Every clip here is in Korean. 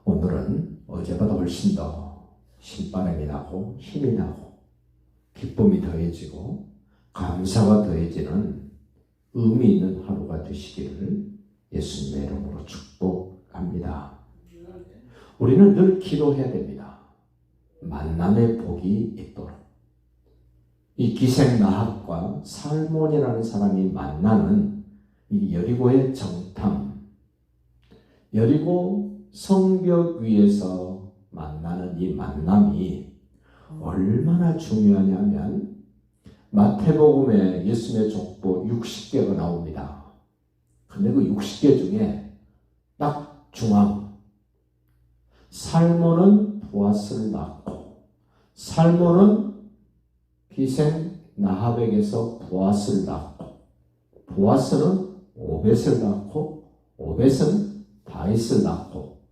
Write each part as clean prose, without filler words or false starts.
오늘은 어제보다 훨씬 더 신바람이 나고 힘이 나고 기쁨이 더해지고 감사가 더해지는 의미 있는 하루가 되시기를 예수님의 이름으로 축복합니다. 우리는 늘 기도해야 됩니다. 만남의 복이 있도록. 이 기생 라합과 살몬이라는 사람이 만나는 이 여리고의 정탐, 여리고 성벽 위에서 만나는 이 만남이 얼마나 중요하냐면 마태복음에 예수님의 족보 60개가 나옵니다. 근데 그 60개 중에 딱 중앙, 살몬은 보아스를 낳고, 살몬은 기생 라합에게서 보아스를 낳고, 보아스는 오벳을 낳고, 오벳은 다윗을 낳고,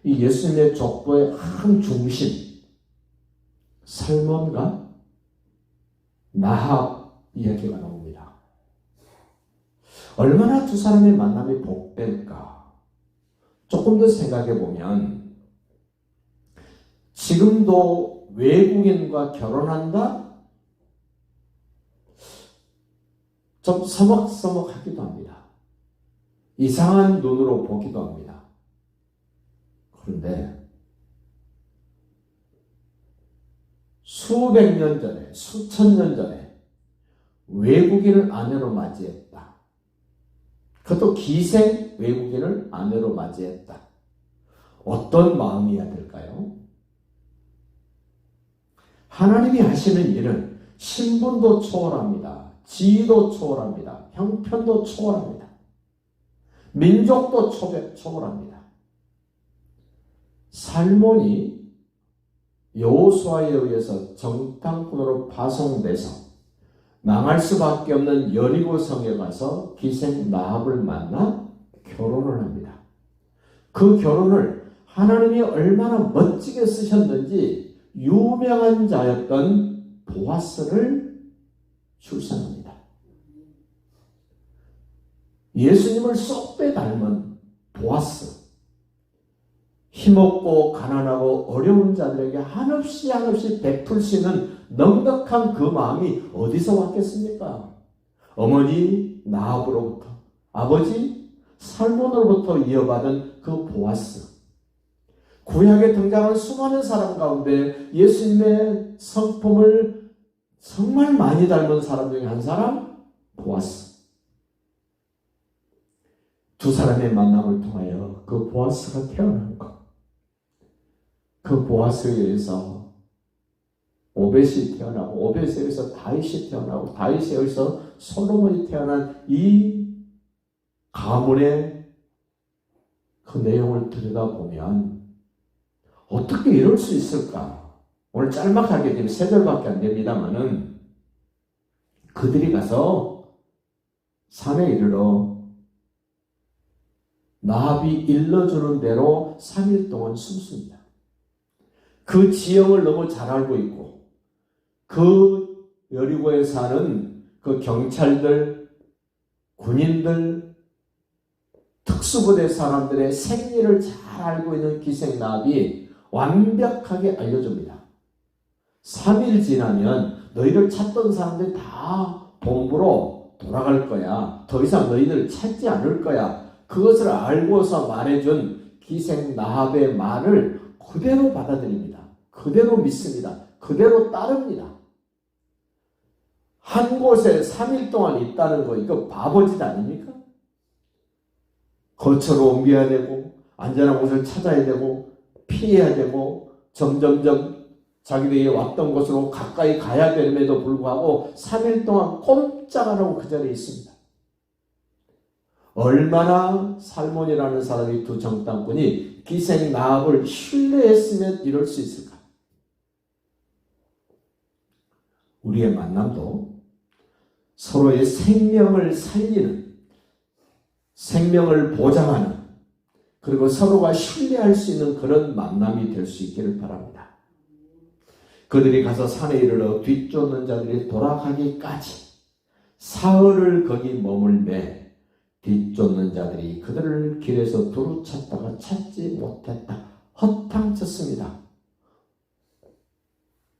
이 예수님의 족보의 한 중심, 살몬과 라합 이야기가 나옵니다. 얼마나 두 사람의 만남이 복될까? 조금 더 생각해 보면 지금도 외국인과 결혼한다? 좀 서먹서먹하기도 합니다. 이상한 눈으로 보기도 합니다. 그런데 수백 년 전에, 수천 년 전에 외국인을 아내로 맞이했다. 그것도 기생 외국인을 아내로 맞이했다. 어떤 마음이어야 될까요? 하나님이 하시는 일은 신분도 초월합니다. 지위도 초월합니다. 형편도 초월합니다. 민족도 초월합니다. 살몬이 여호수아에 의해서 정탐꾼으로 파송돼서 망할 수밖에 없는 여리고 성에 가서 기생 라합을 만나 결혼을 합니다. 그 결혼을 하나님이 얼마나 멋지게 쓰셨는지 유명한 자였던 보아스를 출산합니다. 예수님을 쏙빼 닮은 보아스. 힘없고 가난하고 어려운 자들에게 한없이 베풀 수 있는 넉넉한 그 마음이 어디서 왔겠습니까? 어머니 라합으로부터, 아버지 살몬으로부터 이어받은 그 보아스. 구약에 등장하는 수많은 사람 가운데 예수님의 성품을 정말 많이 닮은 사람 중에 한 사람, 보아스. 두 사람의 만남을 통하여 그 보아스가 태어난 것. 그 보아스에 의해서 오벳이 태어나고, 오벳에 의해서 다윗이 태어나고, 다윗에 의해서 솔로몬이 태어난 이 가문의 그 내용을 들여다보면 어떻게 이럴 수 있을까? 오늘 짤막하게 지금 3절밖에 안 됩니다만은 그들이 가서 산에 이르러 라합이 일러주는 대로 3일 동안 숨습니다. 그 지형을 너무 잘 알고 있고 그 여리고에 사는 그 경찰들, 군인들, 특수부대 사람들의 생리를 잘 알고 있는 기생 라합이 완벽하게 알려줍니다. 3일 지나면 너희를 찾던 사람들이 다 본부로 돌아갈 거야. 더 이상 너희들 찾지 않을 거야. 그것을 알고서 말해준 기생 라합의 말을 그대로 받아들입니다. 그대로 믿습니다. 그대로 따릅니다. 한 곳에 3일 동안 있다는 거 이거 바보짓 아닙니까? 거처로 옮겨야 되고 안전한 곳을 찾아야 되고 피해야 되고 점점점 자기들이 왔던 곳으로 가까이 가야 됨에도 불구하고 3일 동안 꼼짝 안 하고 그 자리에 있습니다. 얼마나 살몬이라는 사람이 두 정탐꾼이 기생 라합을 신뢰했으면 이럴 수 있을까? 우리의 만남도 서로의 생명을 살리는, 생명을 보장하는, 그리고 서로가 신뢰할 수 있는 그런 만남이 될 수 있기를 바랍니다. 그들이 가서 산에 이르러 뒤쫓는 자들이 돌아가기까지 사흘을 거기 머물매 뒤쫓는 자들이 그들을 길에서 두루 찾다가 찾지 못했다. 허탕쳤습니다.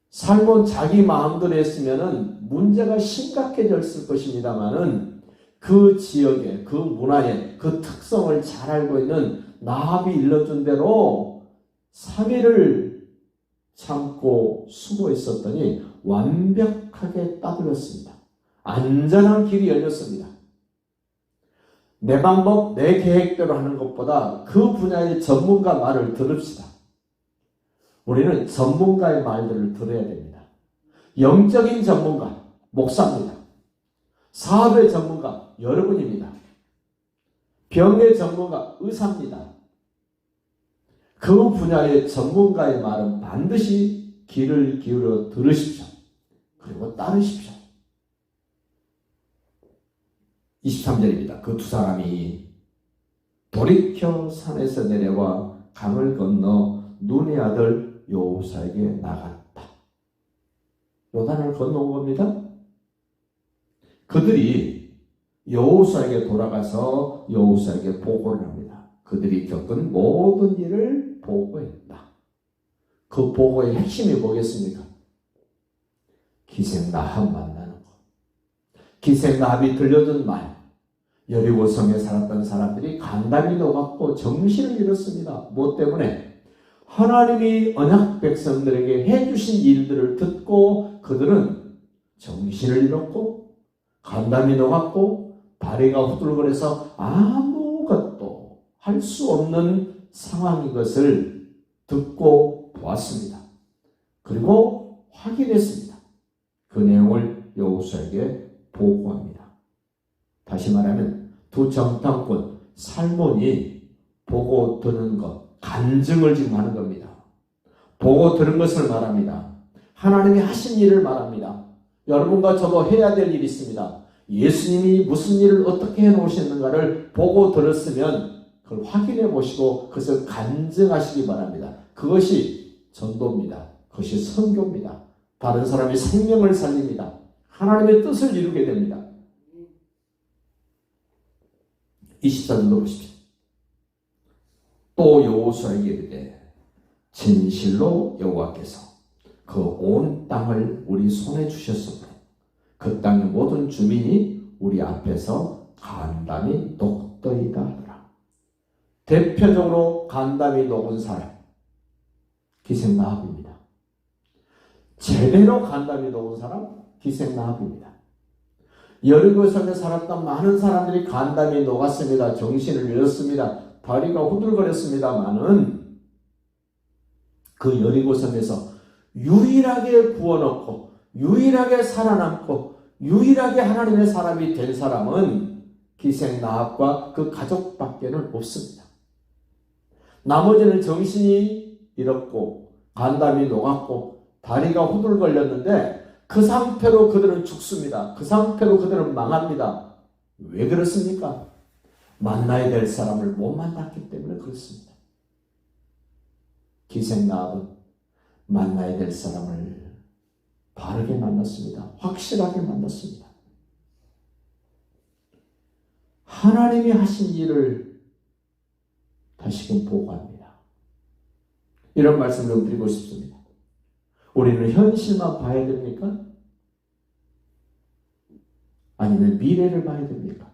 살몬 자기 마음대로 했으면 문제가 심각해졌을 것입니다만은 그 지역에, 그 문화에, 그 특성을 잘 알고 있는 나합이 일러준 대로 3일을 참고 수고 있었더니 완벽하게 따돌렸습니다. 안전한 길이 열렸습니다. 내 방법, 내 계획대로 하는 것보다 그 분야의 전문가 말을 들읍시다. 우리는 전문가의 말들을 들어야 됩니다. 영적인 전문가, 목사입니다. 사업의 전문가, 여러분입니다. 병의 전문가, 의사입니다. 그 분야의 전문가의 말은 반드시 귀를 기울여 들으십시오. 그리고 따르십시오. 23절입니다. 그 두 사람이 돌이켜 산에서 내려와 강을 건너 눈의 아들 여호수아에게 나갔다. 요단을 건너온 겁니다. 그들이 여호수아에게 돌아가서 여호수아에게 보고를 합니다. 그들이 겪은 모든 일을 보고했다. 그 보고의 핵심이 뭐겠습니까? 기생 나합 만나는 것. 기생 나합이 들려준 말. 여리고 성에 살았던 사람들이 간담이 녹았고 정신을 잃었습니다. 무엇 때문에? 하나님이 언약 백성들에게 해주신 일들을 듣고 그들은 정신을 잃었고 간담이 녹았고 다리가 후들거려서 아무것도 할 수 없는 상황인 것을 듣고 보았습니다. 그리고 확인했습니다. 그 내용을 여호수아에게 보고합니다. 다시 말하면 두 정탐꾼 살몬이 보고 드는 것, 간증을 지금 하는 겁니다. 보고 들은 것을 말합니다. 하나님이 하신 일을 말합니다. 여러분과 저도 해야 될 일이 있습니다. 예수님이 무슨 일을 어떻게 해놓으셨는가를 보고 들었으면 그걸 확인해 보시고 그것을 간증하시기 바랍니다. 그것이 전도입니다. 그것이 선교입니다. 다른 사람의 생명을 살립니다. 하나님의 뜻을 이루게 됩니다. 24절로 보십시오. 또 여호수아에게 이르되 진실로 여호와께서 그 온 땅을 우리 손에 주셨으므로 그 땅의 모든 주민이 우리 앞에서 간담이 녹더이다 하더라. 대표적으로 간담이 녹은 사람 기생 나합입니다. 제대로 간담이 녹은 사람 기생 나합입니다. 여리고성에 살았던 많은 사람들이 간담이 녹았습니다. 정신을 잃었습니다. 다리가 후들거렸습니다만은 그 여리고성에서 유일하게 구워놓고 유일하게 살아남고 유일하게 하나님의 사람이 된 사람은 기생 나합과 그 가족밖에는 없습니다. 나머지는 정신이 잃었고 간담이 녹았고 다리가 후들걸렸는데 그 상태로 그들은 죽습니다. 그 상태로 그들은 망합니다. 왜 그렇습니까? 만나야 될 사람을 못 만났기 때문에 그렇습니다. 기생 나합은 만나야 될 사람을 바르게 만났습니다. 확실하게 만났습니다. 하나님이 하신 일을 다시금 보고합니다. 이런 말씀을 좀 드리고 싶습니다. 우리는 현실만 봐야 됩니까? 아니면 미래를 봐야 됩니까?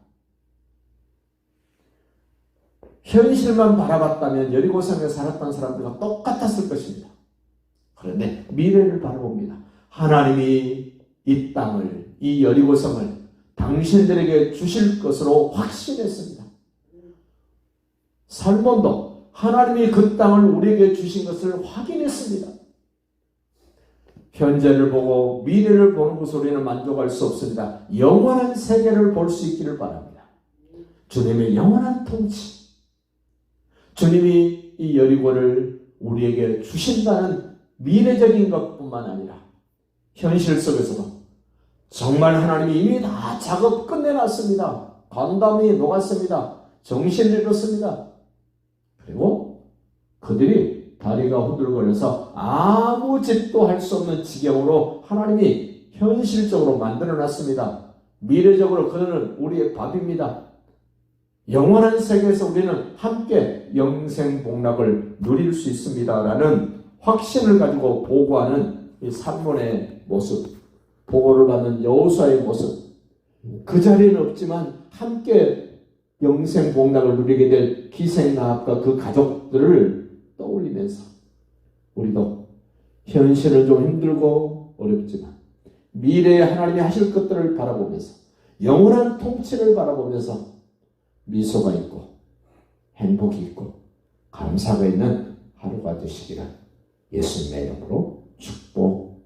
현실만 바라봤다면 여리고성에 살았던 사람들과 똑같았을 것입니다. 그런데 미래를 바라봅니다. 하나님이 이 땅을, 이 여리고성을 당신들에게 주실 것으로 확신했습니다. 살몬도 하나님이 그 땅을 우리에게 주신 것을 확인했습니다. 현재를 보고 미래를 보는 것으로 우리는 만족할 수 없습니다. 영원한 세계를 볼 수 있기를 바랍니다. 주님의 영원한 통치, 주님이 이 여리고를 우리에게 주신다는 미래적인 것뿐만 아니라 현실 속에서도 정말 하나님이 이미 다 작업 끝내놨습니다. 간담이 녹았습니다. 정신을 잃었습니다. 그리고 그들이 다리가 후들거려서 아무 짓도 할 수 없는 지경으로 하나님이 현실적으로 만들어놨습니다. 미래적으로 그들은 우리의 밥입니다. 영원한 세계에서 우리는 함께 영생복락을 누릴 수 있습니다라는 확신을 가지고 보고하는 이 산문의 모습, 보고를 받는 여호수아의 모습, 그 자리에는 없지만 함께 영생복락을 누리게 될 기생나합과 그 가족들을 떠올리면서 우리도 현실은 좀 힘들고 어렵지만 미래에 하나님이 하실 것들을 바라보면서 영원한 통치를 바라보면서 미소가 있고 행복이 있고 감사가 있는 하루가 되시기를 예수님의 이름으로 축복합니다.